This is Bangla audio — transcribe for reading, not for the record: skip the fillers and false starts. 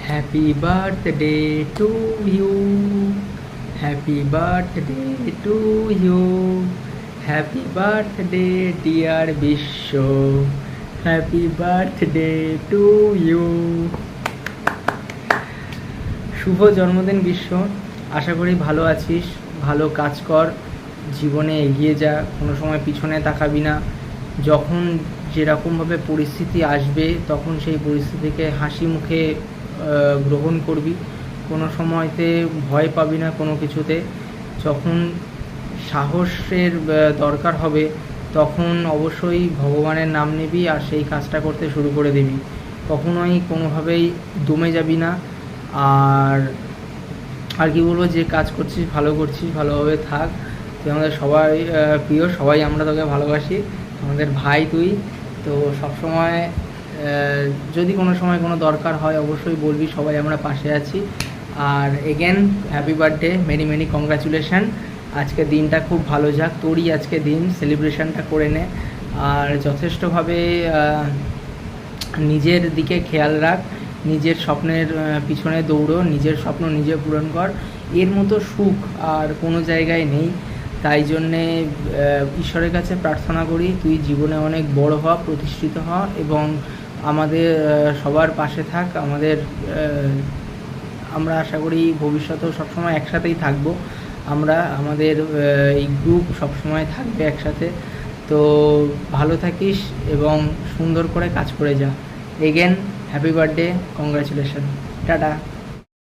Happy birthday to you, happy birthday to you, happy birthday dear Biswa, happy birthday to you. শুভ জন্মদিন বিশ্ব। আশা করি ভালো আছিস, ভালো কাজ কর, জীবনে এগিয়ে যা, কোনো সময় পিছনে তাকাবি না। যখন যেরকমভাবে পরিস্থিতি আসবে তখন সেই পরিস্থিতিকে হাসি মুখে গ্রহণ করবি, কোনো সময়তে ভয় পাবি না কোনো কিছুতে। যখন সাহসের দরকার হবে তখন অবশ্যই ভগবানের নাম নিবি আর সেই কাজটা করতে শুরু করে দিবি। কখনোই কোনোভাবেই দমে যাবি না। আর আর কি বলবো, যে কাজ করছিস ভালো করছিস, ভালোভাবে থাক। তুই আমাদের সবাই প্রিয়, সবাই আমরা তোকে ভালোবাসি, আমাদের ভাই তুই। তো সবসময় যদি কোনো সময় কোনো দরকার হয় অবশ্যই বলবি, সবাই আমরা পাশে আছি। আর again happy birthday, many many congratulation. আজকে দিনটা খুব ভালো যাক, তোরই আজকে দিন, সেলিব্রেশনটা করে নে। আর যথেষ্টভাবে নিজের দিকে খেয়াল রাখ, নিজের স্বপ্নের পিছনে দৌড়ো, নিজের স্বপ্ন নিজে পূরণ কর। এর মতো সুখ আর কোনো জায়গায় নেই। তাই জন্যে ঈশ্বরের কাছে প্রার্থনা করি তুই জীবনে অনেক বড় হ, প্রতিষ্ঠিত হ এবং আমাদের সবার পাশে থাক। আমরা আশা করি ভবিষ্যতেও সবসময় একসাথেই থাকবো। আমাদের এই গ্রুপ সবসময় থাকবে একসাথে। তো ভালো থাকিস এবং সুন্দর করে কাজ করে যা। Again happy birthday, congratulation, tata.